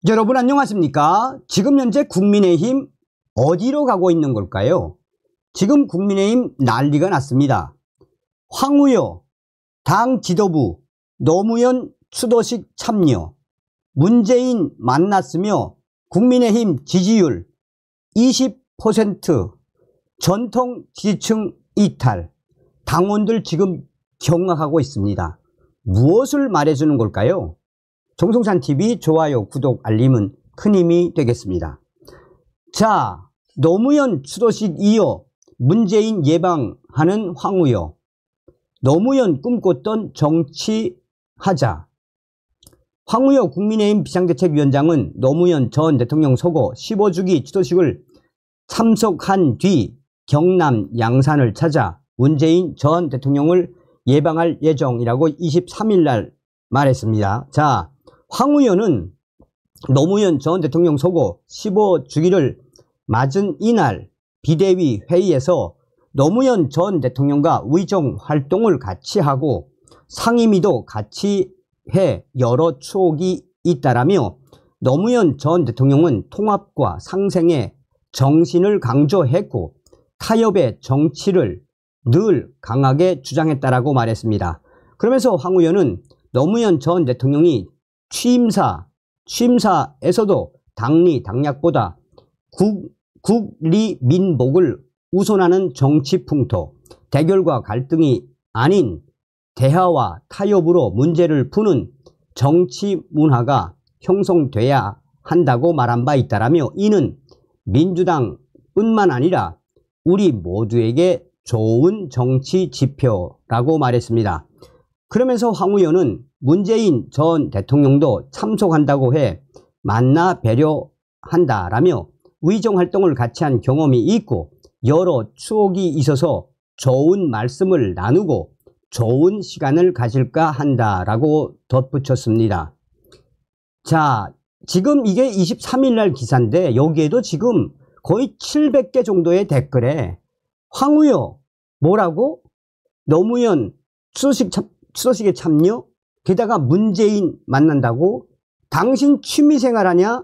여러분 안녕하십니까? 지금 현재 국민의힘 어디로 가고 있는 걸까요? 지금 국민의힘 난리가 났습니다. 황우여 당 지도부 노무현 추도식 참여, 문재인 만났으며 국민의힘 지지율 20%, 전통 지지층 이탈, 당원들 지금 경악하고 있습니다. 무엇을 말해주는 걸까요? 정성찬TV 좋아요, 구독, 알림은 큰 힘이 되겠습니다. 자, 노무현 추도식 이어 문재인 예방하는 황우여, 노무현 꿈꿨던 정치하자. 황우여 국민의힘 비상대책위원장은 노무현 전 대통령 서거 15주기 추도식을 참석한 뒤 경남 양산을 찾아 문재인 전 대통령을 예방할 예정이라고 23일 날 말했습니다. 자, 황우여는 노무현 전 대통령 서거 15주기를 맞은 이날 비대위 회의에서 노무현 전 대통령과 의정 활동을 같이 하고 상임위도 같이 해 여러 추억이 있다라며 노무현 전 대통령은 통합과 상생의 정신을 강조했고 타협의 정치를 늘 강하게 주장했다라고 말했습니다. 그러면서 황우여는 노무현 전 대통령이 취임사에서도 당리 당략보다 국리민복을 우선하는 정치 풍토, 대결과 갈등이 아닌 대화와 타협으로 문제를 푸는 정치 문화가 형성돼야 한다고 말한 바 있다라며 이는 민주당뿐만 아니라 우리 모두에게 좋은 정치 지표라고 말했습니다. 그러면서 황우여는 문재인 전 대통령도 참석한다고 해 만나 배려한다라며 의정활동을 같이 한 경험이 있고 여러 추억이 있어서 좋은 말씀을 나누고 좋은 시간을 가질까 한다라고 덧붙였습니다. 자, 지금 이게 23일 날 기사인데 여기에도 지금 거의 700개 정도의 댓글에 황우여 뭐라고? 노무현 추도식에 참여? 게다가 문재인 만난다고? 당신 취미생활하냐?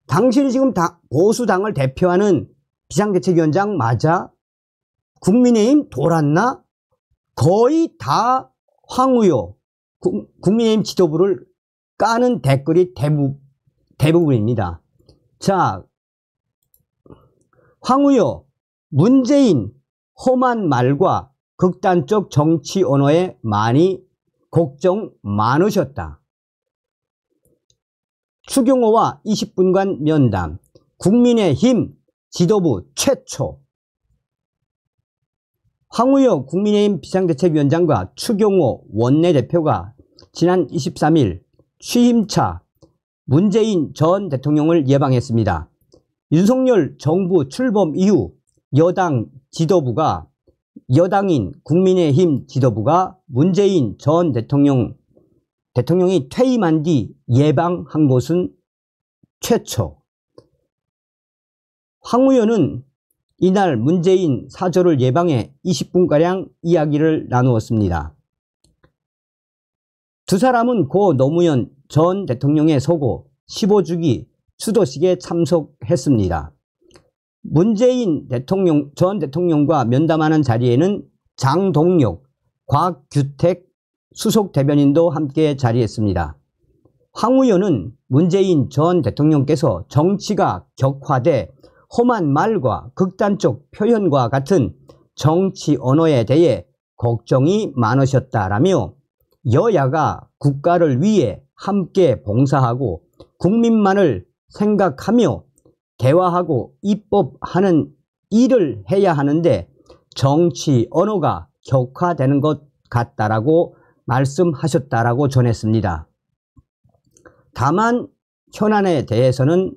당신이 지금 보수당을 대표하는 비상대책위원장 맞아? 국민의힘 돌았나? 거의 다 황우여 국민의힘 지도부를 까는 댓글이 대부분입니다. 자, 황우여 문재인 험한 말과 극단적 정치 언어에 많이 걱정 많으셨다. 추경호와 20분간 면담, 국민의힘 지도부 최초. 황우여 국민의힘 비상대책위원장과 추경호 원내대표가 지난 23일 취임차 문재인 전 대통령을 예방했습니다. 윤석열 정부 출범 이후 여당인 국민의힘 지도부가 문재인 전 대통령이 퇴임한 뒤 예방한 것은 최초. 황우여는 이날 문재인 사저를 예방해 20분가량 이야기를 나누었습니다. 두 사람은 고 노무현 전 대통령의 서거 15주기 추도식에 참석했습니다. 문재인 전 대통령과 면담하는 자리에는 장동혁, 곽규택 수석 대변인도 함께 자리했습니다. 황우여는 문재인 전 대통령께서 정치가 격화돼 험한 말과 극단적 표현과 같은 정치 언어에 대해 걱정이 많으셨다라며 여야가 국가를 위해 함께 봉사하고 국민만을 생각하며 대화하고 입법하는 일을 해야 하는데 정치 언어가 격화되는 것 같다라고 말씀하셨다라고 전했습니다. 다만 현안에 대해서는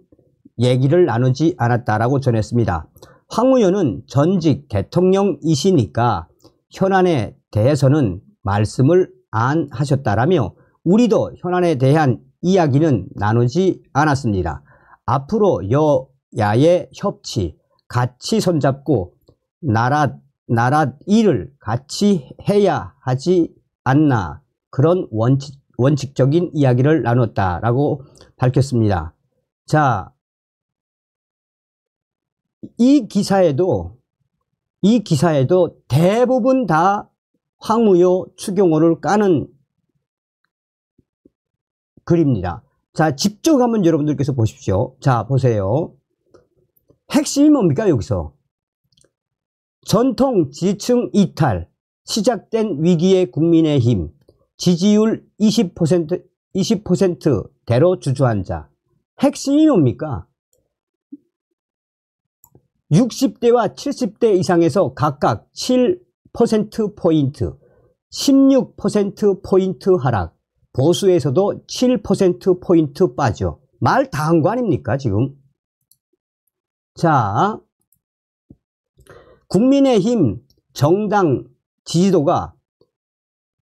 얘기를 나누지 않았다라고 전했습니다. 황우여는 전직 대통령이시니까 현안에 대해서는 말씀을 안 하셨다라며 우리도 현안에 대한 이야기는 나누지 않았습니다. 앞으로 여야의 협치, 같이 손잡고 나라 일을 같이 해야 하지 않나 그런 원칙적인 이야기를 나눴다라고 밝혔습니다. 자, 이 기사에도 대부분 다 황우여 추경호를 까는 글입니다. 자, 직접 한번 여러분들께서 보십시오. 자, 보세요. 핵심이 뭡니까, 여기서? 전통 지지층 이탈, 시작된 위기의 국민의힘, 지지율 20%대로 주저앉아. 핵심이 뭡니까? 60대와 70대 이상에서 각각 7%포인트, 16%포인트 하락, 보수에서도 7%포인트 빠져. 말 다 한 거 아닙니까, 지금? 자, 국민의힘 정당 지지도가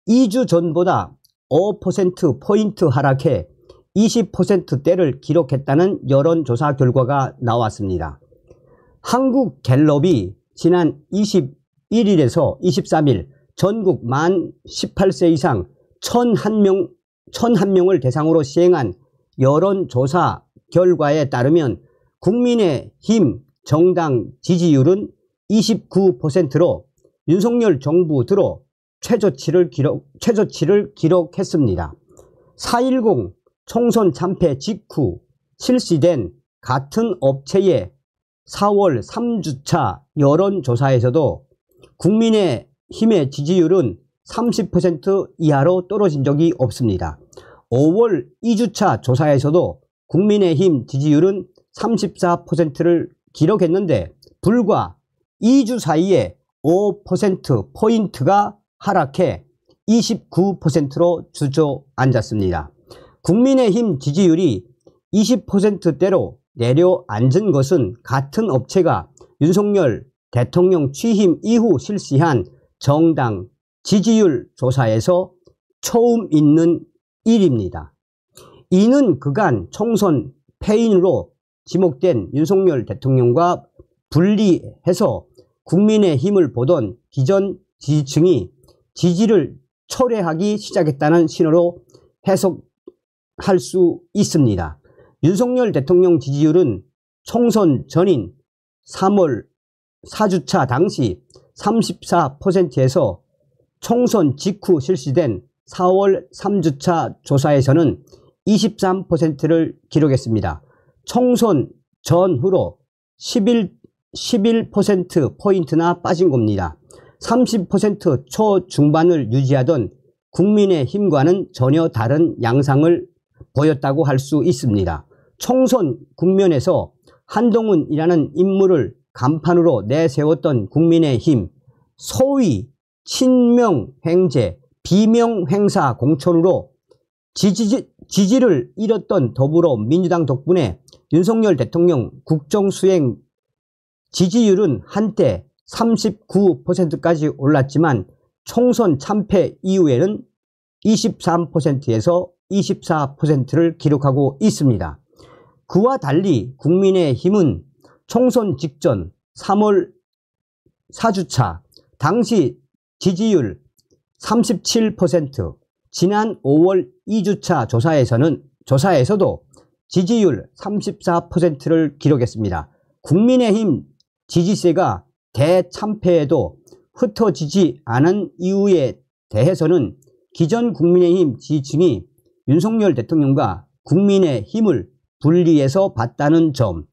2주 전보다 5%포인트 하락해 20%대를 기록했다는 여론조사 결과가 나왔습니다. 한국갤럽이 지난 21일에서 23일 전국 만 18세 이상 1,001명을 대상으로 시행한 여론조사 결과에 따르면 국민의힘 정당 지지율은 29%로 윤석열 정부 들어 최저치를 기록했습니다. 4.10 총선 참패 직후 실시된 같은 업체의 4월 3주차 여론조사에서도 국민의힘의 지지율은 30% 이하로 떨어진 적이 없습니다. 5월 2주차 조사에서도 국민의힘 지지율은 34%를 기록했는데 불과 2주 사이에 5%포인트가 하락해 29%로 주저앉았습니다. 국민의힘 지지율이 20%대로 내려앉은 것은 같은 업체가 윤석열 대통령 취임 이후 실시한 정당 지지율 조사에서 처음 있는 일입니다. 이는 그간 총선 패인으로 지목된 윤석열 대통령과 분리해서 국민의힘을 보던 기존 지지층이 지지를 철회하기 시작했다는 신호로 해석할 수 있습니다. 윤석열 대통령 지지율은 총선 전인 3월 4주차 당시 34%에서 총선 직후 실시된 4월 3주차 조사에서는 23%를 기록했습니다. 총선 전후로 11%포인트나 빠진 겁니다. 30% 초중반을 유지하던 국민의힘과는 전혀 다른 양상을 보였다고 할 수 있습니다. 총선 국면에서 한동훈이라는 인물을 간판으로 내세웠던 국민의힘, 소위 친명횡재, 비명횡사 공천으로 지지를 잃었던 더불어민주당 덕분에 윤석열 대통령 국정수행 지지율은 한때 39%까지 올랐지만 총선 참패 이후에는 23%에서 24%를 기록하고 있습니다. 그와 달리 국민의힘은 총선 직전 3월 4주차 당시 지지율 37%, 지난 5월 2주차 조사에서도 지지율 34%를 기록했습니다. 국민의힘 지지세가 대참패에도 흩어지지 않은 이유에 대해서는 기존 국민의힘 지지층이 윤석열 대통령과 국민의힘을 분리해서 봤다는 점,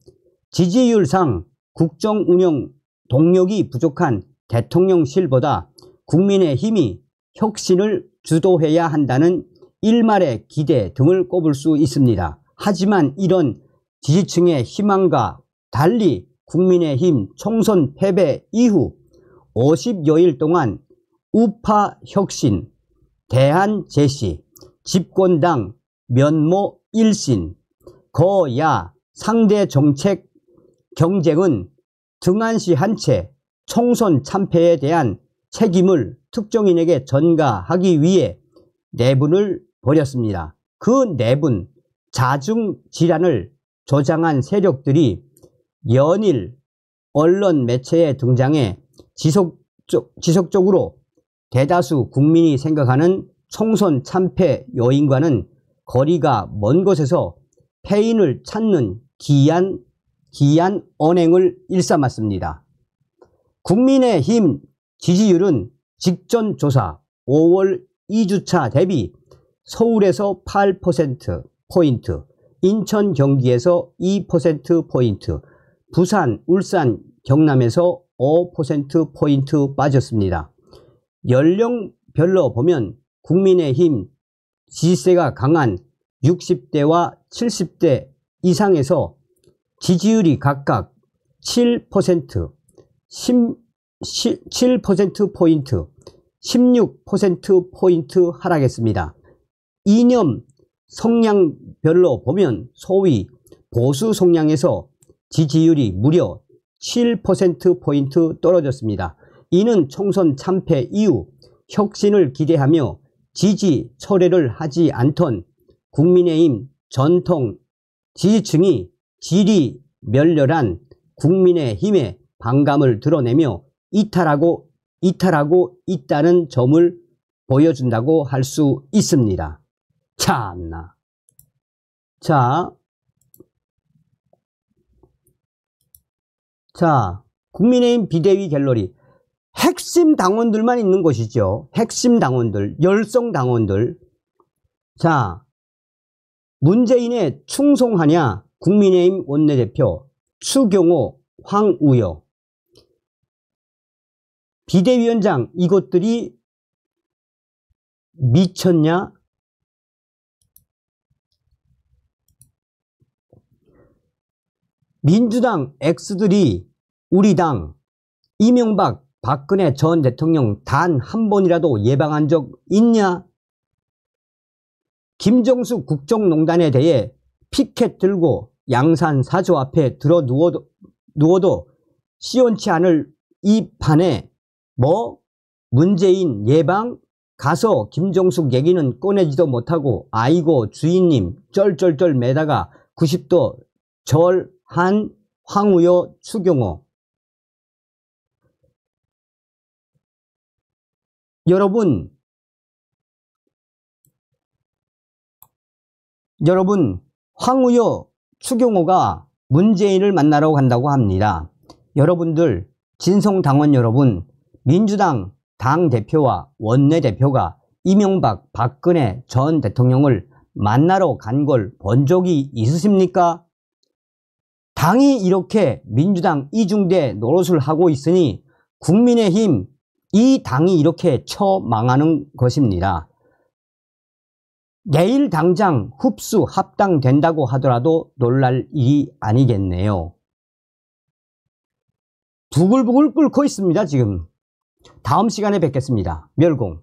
지지율상 국정운영 동력이 부족한 대통령실보다 국민의힘이 혁신을 주도해야 한다는 일말의 기대 등을 꼽을 수 있습니다. 하지만 이런 지지층의 희망과 달리 국민의힘 총선 패배 이후 50여일 동안 우파 혁신, 대안 제시, 집권당 면모 일신, 거야 상대 정책 경쟁은 등한시 한 채 총선 참패에 대한 책임을 특정인에게 전가하기 위해 내분을 벌였습니다. 그 내분, 자중질환을 조장한 세력들이 연일 언론 매체에 등장해 지속적으로 대다수 국민이 생각하는 총선 참패 요인과는 거리가 먼 곳에서 패인을 찾는 기이한 언행을 일삼았습니다. 국민의힘 지지율은 직전 조사 5월 2주차 대비 서울에서 8%포인트, 인천, 경기에서 2%포인트, 부산, 울산, 경남에서 5%포인트 빠졌습니다. 연령별로 보면 국민의힘 지지세가 강한 60대와 70대 이상에서 지지율이 각각 7%, 17%포인트, 16%포인트 하락했습니다. 이념 성향별로 보면 소위 보수 성향에서 지지율이 무려 7%포인트 떨어졌습니다. 이는 총선 참패 이후 혁신을 기대하며 지지 철회를 하지 않던 국민의힘 전통 지지층이 질이 멸렬한 국민의힘의 반감을 드러내며 이탈하고 있다는 점을 보여준다고 할 수 있습니다. 참나. 자, 국민의힘 비대위 갤러리. 핵심 당원들만 있는 곳이죠. 핵심 당원들, 열성 당원들. 자, 문재인에 충성하냐? 국민의힘 원내대표 추경호, 황우여. 비대위원장, 이것들이 미쳤냐? 민주당 X들이 우리 당 이명박, 박근혜 전 대통령 단 한 번이라도 예방한 적 있냐? 김정숙 국정농단에 대해 피켓 들고 양산 사저 앞에 들어 누워도 시원치 않을 이 판에 문재인 예방 가서 김정숙 얘기는 꺼내지도 못하고 아이고 주인님 쩔쩔쩔 매다가 90도 절한 황우여 추경호. 여러분 황우여 추경호가 문재인을 만나러 간다고 합니다. 여러분들 진성당원 여러분, 민주당 당대표와 원내대표가 이명박 박근혜 전 대통령을 만나러 간 걸 본 적이 있으십니까? 당이 이렇게 민주당 이중대 노릇을 하고 있으니 국민의힘 이 당이 이렇게 처망하는 것입니다. 내일 당장 흡수 합당된다고 하더라도 놀랄 일이 아니겠네요. 부글부글 끓고 있습니다. 지금. 다음 시간에 뵙겠습니다. 멸공.